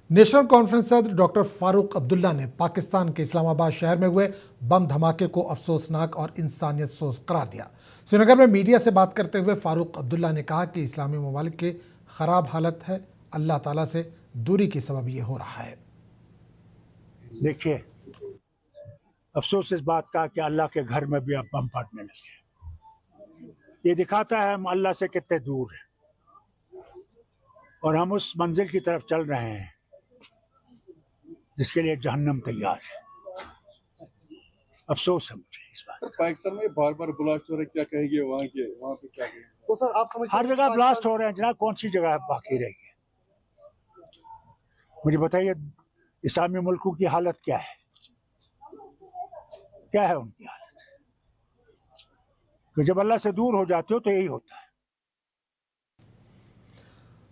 National conference सदर doctor Farooq Abdullah ने पाकिस्तान के इस्लामाबाद शहर में हुए बम धमाके को अफसोसनाक और इंसानियत सोज करार दिया। श्रीनगर में मीडिया से बात करते हुए फारूक अब्दुल्ला ने कहा कि इस्लामी ममालिक की खराब हालत है, अल्लाह ताला से दूरी की सबब ये हो रहा है। देखिए, अफसोस इस बात का कि अल्लाह के घर में भी अब बम फटने लगे। ये दिखाता है हम अल्लाह से कितने दूर हैं और हम उस मंजिल की तरफ चल रहे हैं जिसके लिए जहन्नम तैयार है। अफसोस है मुझे इस बात। पाकिस्तान में बार बार ब्लास्ट हो रहे, क्या कहेंगे वहाँ पे क्या कहेंगे? तो सर आप समझते हर जगह ब्लास्ट हो रहे हैं जनाब, कौन सी जगह बाकी रही है? मुझे बताइए, इस्लामी मुल्कों की हालत क्या है? क्या है उनकी हालत? तो जब अल्लाह से दूर हो जाते हो तो यही होता है।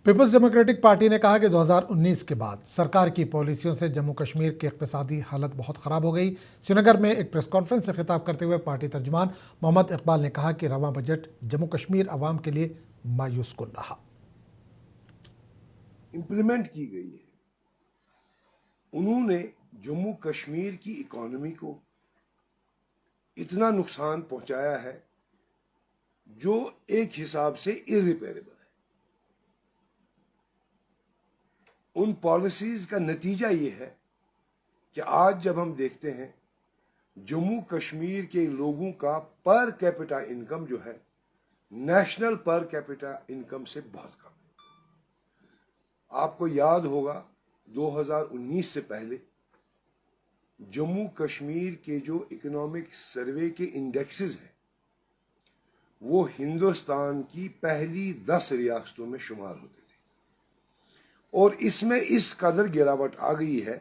पीपल्स डेमोक्रेटिक पार्टी ने कहा कि 2019 के बाद सरकार की पॉलिसियों से जम्मू कश्मीर की इक्तिसादी हालत बहुत ख़राब हो गई। श्रीनगर में एक प्रेस कॉन्फ्रेंस से खिताब करते हुए पार्टी तर्जुमान मोहम्मद इकबाल ने कहा कि रवां बजट जम्मू कश्मीर अवाम के लिए मायूस कुन रहा। इम्प्लीमेंट की गई है, उन्होंने जम्मू कश्मीर की इकोनॉमी को इतना नुकसान पहुंचाया है जो एक हिसाब से इरिपेरेबल है। उन पॉलिसीज का नतीजा ये है कि आज जब हम देखते हैं जम्मू कश्मीर के लोगों का पर कैपिटा इनकम जो है नेशनल पर कैपिटा इनकम से बहुत कम है। आपको याद होगा 2019 से पहले जम्मू कश्मीर के जो इकोनॉमिक सर्वे के इंडेक्सेस हैं वो हिंदुस्तान की पहली 10 रियासतों में शुमार होते थे और इसमें इस कदर गिरावट आ गई है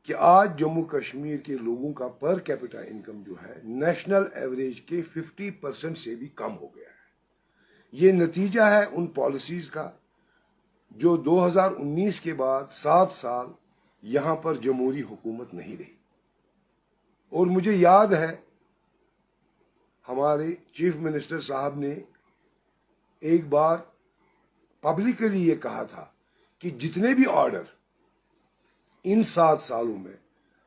कि आज जम्मू कश्मीर के लोगों का पर कैपिटा इनकम जो है नेशनल एवरेज के 50% से भी कम हो गया है। ये नतीजा है उन पॉलिसीज का जो 2019 के बाद 7 साल यहां पर जमहूरी हुकूमत नहीं रही। और मुझे याद है हमारे चीफ मिनिस्टर साहब ने एक बार पब्लिकली ये कहा था कि जितने भी ऑर्डर इन 7 सालों में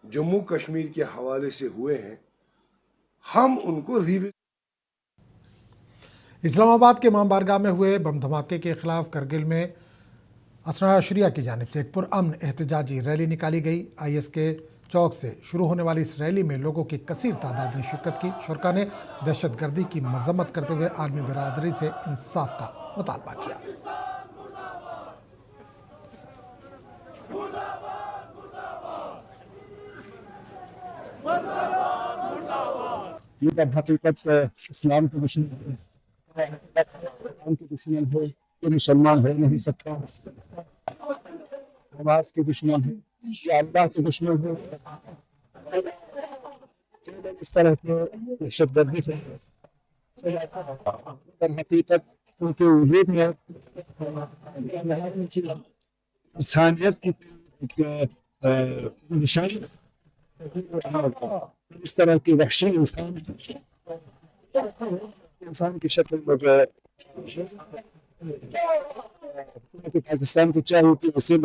जम्मू कश्मीर के हवाले से हुए हैं हम उनको रिविजन। इस्लामाबाद के इमाम बारगाह में हुए बम धमाके के खिलाफ करगिल में असरा अशरिया की जानिब से एक पुरअमन एहतजाजी रैली निकाली गई। IS के चौक से शुरू होने वाली इस रैली में लोगों की कसीर तादाद ने शिरकत की। शुरका ने दहशतगर्दी की मजम्मत करते हुए आलमी बिरादरी से इंसाफ का मुतालबा किया। ये तब हकीकत इस्लाम के दुश्मन है, ये मुसलमान हो नहीं सकता, नमाज के दुश्मन है, ये अल्लाह के दुश्मन है। इस तरह के दहशतगर्दी से तब हकीकत उनके वजूद में इंसानियत की निशानी, इस तरह की वहशी इंसान की शक्ल में पाकिस्तान को चाहिए कि उसे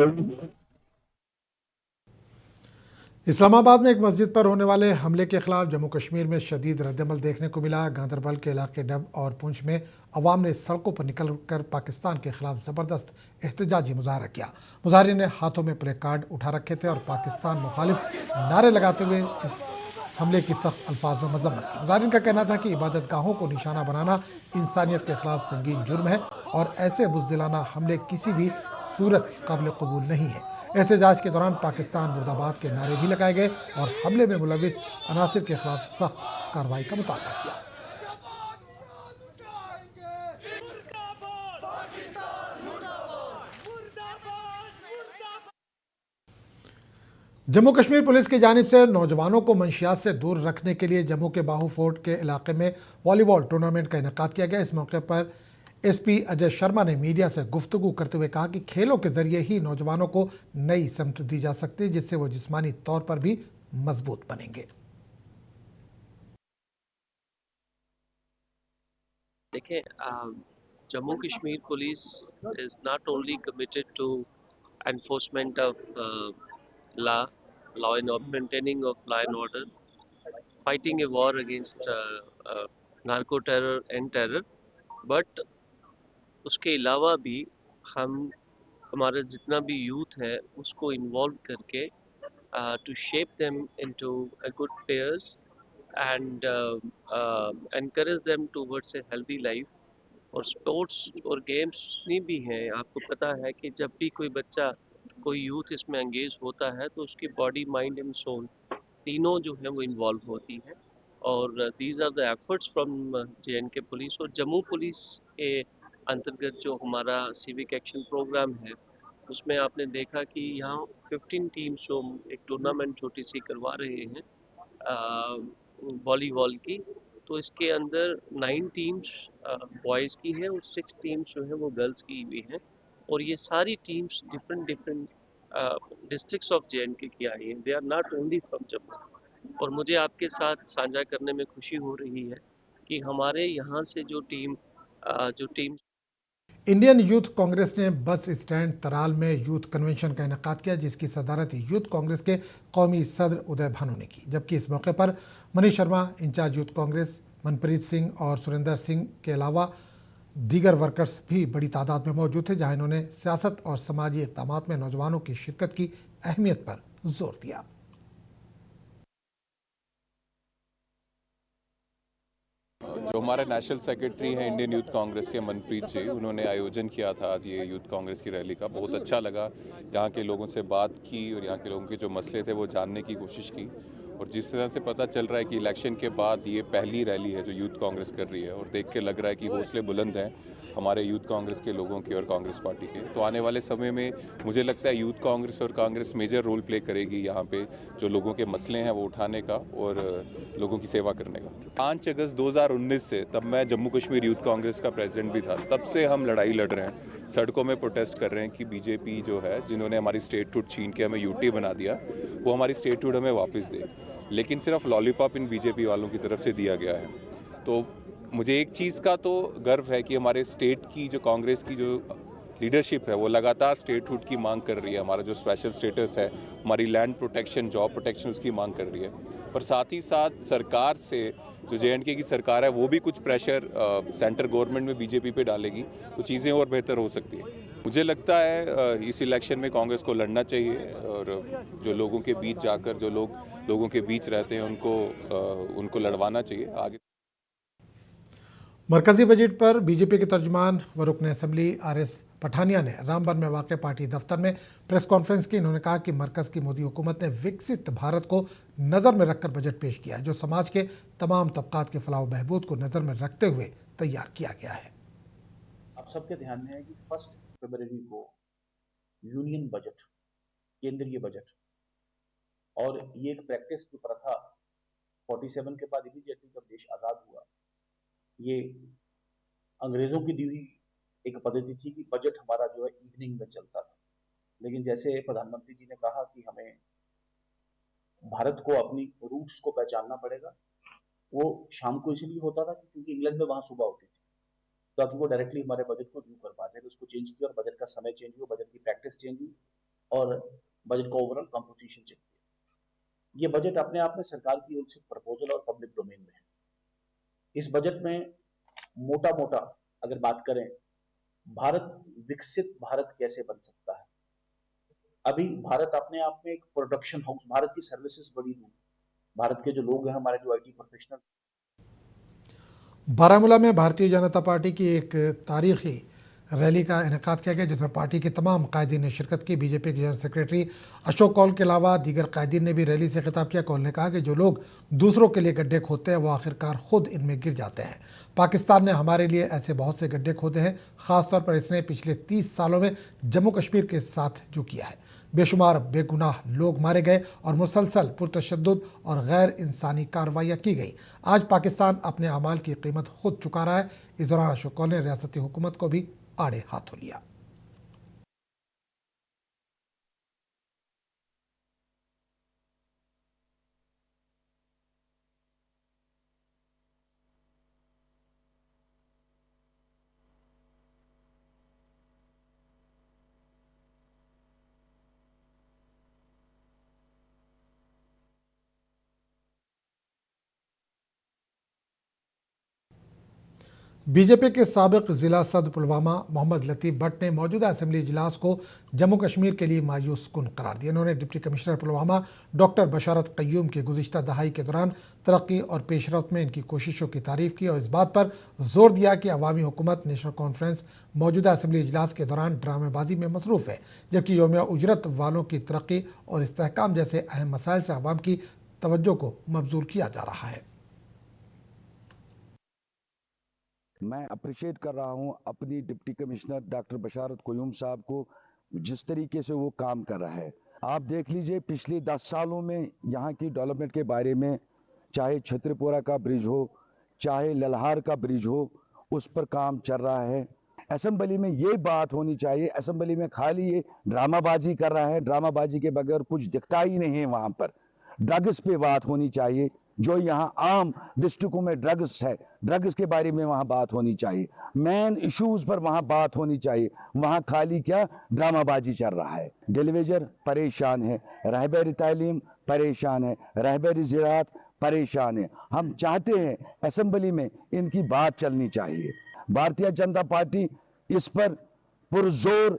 इस्लामाबाद में एक मस्जिद पर होने वाले हमले के खिलाफ जम्मू कश्मीर में शदीद रद्दमल देखने को मिला। गांदरबल के इलाके डब और पुंछ में अवाम ने सड़कों पर निकलकर पाकिस्तान के खिलाफ ज़बरदस्त एहतजाजी मुजाहरा किया। मुजाहरीन ने हाथों में प्ले कार्ड उठा रखे थे और पाकिस्तान मुखालिफ नारे लगाते हुए इस हमले की सख्त अल्फाज में मजम्मत की। मुजाहरीन का कहना था कि इबादत गाहों को निशाना बनाना इंसानियत के खिलाफ संगीन जुर्म है और ऐसे बुज़दिलाना हमले किसी भी सूरत काबिल कबूल नहीं है। एहतजाज के दौरान पाकिस्तान मुर्दाबाद के नारे भी लगाए गए और हमले में मुलविस अनासिर के खिलाफ सख्त कार्रवाई का मुतालबा किया। जम्मू कश्मीर पुलिस की जानिब से नौजवानों को मंशियात से दूर रखने के लिए जम्मू के बाहू फोर्ट के इलाके में वॉलीबॉल टूर्नामेंट का इनेकाद किया गया। इस मौके पर SP अजय शर्मा ने मीडिया से गुफ्तगू करते हुए कहा कि खेलों के जरिए ही नौजवानों को नई समत दी जा सकती है जिससे वो जिस्मानी तौर पर भी मजबूत बनेंगे। देखिए, Jammu Kashmir police is not only committed to enforcement of law, maintaining of law and order, fighting a war against narco terror and terror. But उसके अलावा भी हम हमारा जितना भी यूथ है उसको इन्वॉल्व करके to shape them into a good players and encourage them towards a healthy life. और स्पोर्ट्स और गेम्स जितनी भी हैं आपको पता है कि जब भी कोई बच्चा कोई यूथ इसमें एंगेज होता है तो उसकी बॉडी माइंड एंड सोल तीनों जो है वो इन्वॉल्व होती हैं। और these are the efforts from J police और जम्मू पुलिस के अंतर्गत जो हमारा सिविक एक्शन प्रोग्राम है उसमें आपने देखा कि यहाँ 15 टीम्स जो एक टूर्नामेंट छोटी सी करवा रहे हैं वॉलीबॉल की, तो इसके अंदर 9 टीम्स बॉयज़ की है और 6 टीम्स जो है वो गर्ल्स की हुई हैं। और ये सारी teams different different districts of J K आई हैं, they are not only from Jammu. और मुझे आपके साथ साझा करने में खुशी हो रही है कि हमारे यहाँ से जो टीम इंडियन यूथ कांग्रेस ने बस स्टैंड तराल में यूथ कन्वेंशन का इनेकाद किया, जिसकी सदारत यूथ कांग्रेस के कौमी सदर उदय भानु ने की। जबकि इस मौके पर मनीष शर्मा, इंचार्ज यूथ कांग्रेस, मनप्रीत सिंह और सुरेंद्र सिंह के अलावा दीगर वर्कर्स भी बड़ी तादाद में मौजूद थे, जहां इन्होंने सियासत और समाजी इक़दाम में नौजवानों की शिरकत की अहमियत पर जोर दिया। जो हमारे नेशनल सेक्रेटरी हैं इंडियन यूथ कांग्रेस के मनप्रीत जी, उन्होंने आयोजन किया था आज ये यूथ कांग्रेस की रैली का। बहुत अच्छा लगा, यहाँ के लोगों से बात की और यहाँ के लोगों के जो मसले थे वो जानने की कोशिश की। और जिस तरह से पता चल रहा है कि इलेक्शन के बाद ये पहली रैली है जो यूथ कांग्रेस कर रही है, और देख के लग रहा है कि हौसले बुलंद हैं हमारे यूथ कांग्रेस के लोगों के और कांग्रेस पार्टी के। तो आने वाले समय में मुझे लगता है यूथ कांग्रेस और कांग्रेस मेजर रोल प्ले करेगी यहाँ पे, जो लोगों के मसले हैं वो उठाने का और लोगों की सेवा करने का। 5 अगस्त 2019 से, तब मैं जम्मू कश्मीर यूथ कांग्रेस का प्रेसिडेंट भी था, तब से हम लड़ाई लड़ रहे हैं, सड़कों में प्रोटेस्ट कर रहे हैं कि बीजेपी जो है, जिन्होंने हमारी स्टेटहुड छीन के हमें यूटी बना दिया, वो हमारी स्टेटहुड हमें वापस दे। लेकिन सिर्फ लॉलीपॉप इन बीजेपी वालों की तरफ से दिया गया है। तो मुझे एक चीज़ का तो गर्व है कि हमारे स्टेट की जो कांग्रेस की जो लीडरशिप है वो लगातार स्टेटहुड की मांग कर रही है। हमारा जो स्पेशल स्टेटस है, हमारी लैंड प्रोटेक्शन, जॉब प्रोटेक्शन, उसकी मांग कर रही है। पर साथ ही साथ सरकार से, जो जे की सरकार है, वो भी कुछ प्रेशर सेंटर गवर्नमेंट में बीजेपी पे डालेगी तो चीज़ें और बेहतर हो सकती है। मुझे लगता है इस इलेक्शन में कांग्रेस को लड़ना चाहिए और जो लोगों के बीच जाकर, जो लोग लोगों के बीच रहते हैं, उनको लड़वाना चाहिए आगे। मरकजी बजट पर बीजेपी के तर्जुमान व रुकन असम्बली RS पठानिया ने रामबन में वाक़ पार्टी दफ्तर में प्रेस कॉन्फ्रेंस की। इन्होंने कहा कि मरकज़ की मोदी हुकूमत ने विकसित भारत को नज़र में रखकर बजट पेश किया है, जो समाज के तमाम तबकात के फलाह बहबूद को नज़र में रखते हुए तैयार किया गया है। आप सबके ध्यान में है कि 1 फरवरी को यूनियन बजट, केंद्रीय बजट, और ये एक प्रैक्टिस जो प्रथा 47 के बाद इमीडिएटली जब देश आज़ाद हुआ, ये अंग्रेजों की दी हुई एक पद्धति थी कि बजट हमारा जो है इवनिंग में चलता था। लेकिन जैसे प्रधानमंत्री जी ने कहा कि हमें भारत को अपनी रूट्स को पहचानना पड़ेगा, वो शाम को इसलिए होता था क्योंकि इंग्लैंड में वहां सुबह होती थी, ताकि वो डायरेक्टली हमारे बजट को व्यू कर पाते थे। उसको चेंज किया और बजट का समय चेंज हुआ, बजट की प्रैक्टिस चेंज हुई और बजट का ओवरऑल कंपोजिशन चेंज किया। ये बजट अपने आप में सरकार की ओर से प्रपोजल और पब्लिक डोमेन में है। इस बजट में मोटा मोटा अगर बात करें, भारत विकसित भारत कैसे बन सकता है। अभी भारत अपने आप में एक प्रोडक्शन हाउस, भारत की सर्विसेज बड़ी दूर, भारत के जो लोग हैं, हमारे जो IT प्रोफेशनल। बारामूला में भारतीय जनता पार्टी की एक तारीखी रैली का इनेकाद किया गया, जिसमें पार्टी के तमाम कायदीन ने शिरकत की। बीजेपी के जनरल सेक्रेटरी अशोक कौल के अलावा दीगर कायदीन ने भी रैली से खिताब किया। कौल ने कहा कि जो लोग दूसरों के लिए गड्ढे खोदते हैं वो आखिरकार खुद इनमें गिर जाते हैं। पाकिस्तान ने हमारे लिए ऐसे बहुत से गड्ढे खोदे हैं, ख़ासतौर पर इसने पिछले 30 सालों में जम्मू कश्मीर के साथ जो किया है। बेशुमार बेगुनाह लोग मारे गए और मुसलसल पुरतशद्दुद और गैर इंसानी कार्रवाइयाँ की गई। आज पाकिस्तान अपने अमाल की कीमत खुद चुका रहा है। इस दौरान अशोक कौल ने रियासती हुकूमत को भी आड़े हाथों लिया। बीजेपी के साबिक जिला सदर पुलवामा मोहम्मद लतीफ़ भट्ट ने मौजूदा असेंबली इजलास को जम्मू कश्मीर के लिए मायूस कुन करार दिया। उन्होंने डिप्टी कमिश्नर पुलवामा डॉक्टर बशारत क़य्यूम की गुज़िश्ता दहाई के दौरान तरक्की और पेशरफ्त में इनकी कोशिशों की तारीफ़ की और इस बात पर जोर दिया कि अवामी हुकूमत नेशनल कॉन्फ्रेंस मौजूदा असेंबली इजलास के दौरान ड्रामेबाजी में मसरूफ़ है, जबकि यौमिया उजरत वालों की तरक्की और इस्तेहकाम जैसे अहम मसाइल से अवाम की तवज्जो को मबजूर किया जा रहा है। मैं अप्रिशिएट कर रहा हूं अपनी डिप्टी कमिश्नर डॉक्टर बशारत क़य्यूम साहब को, जिस तरीके से वो काम कर रहा है। आप देख लीजिए पिछले 10 सालों में यहाँ की डेवलपमेंट के बारे में, चाहे छतरपुरा का ब्रिज हो, चाहे ललहार का ब्रिज हो, उस पर काम चल रहा है। असेंबली में ये बात होनी चाहिए, असेंबली में खाली ये ड्रामाबाजी कर रहा है, ड्रामाबाजी के बगैर कुछ दिखता ही नहीं है। वहाँ पर ड्रग्स पे बात होनी चाहिए, जो यहाँ आम डिस्ट्रिक्टों में ड्रग्स है, ड्रग्स के बारे में वहाँ बात होनी चाहिए, मेन इश्यूज पर वहाँ बात होनी चाहिए। वहाँ खाली क्या ड्रामाबाजी चल रहा है। डेलीवेजर परेशान है, रहबर तालीम परेशान है, रहबर ज़राअत परेशान है। हम चाहते हैं असेंबली में इनकी बात चलनी चाहिए। भारतीय जनता पार्टी इस पर पुरजोर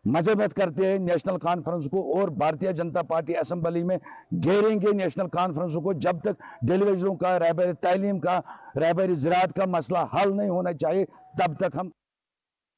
मजम्मत करते हैं नेशनल कॉन्फ्रेंस को, और भारतीय जनता पार्टी असेंबली में घेरेंगे नेशनल कॉन्फ्रेंस को जब तक डेलीवेजरों का, रहबर तालीम का, रहबर ज़राअत का मसला हल नहीं होना चाहिए, तब तक हम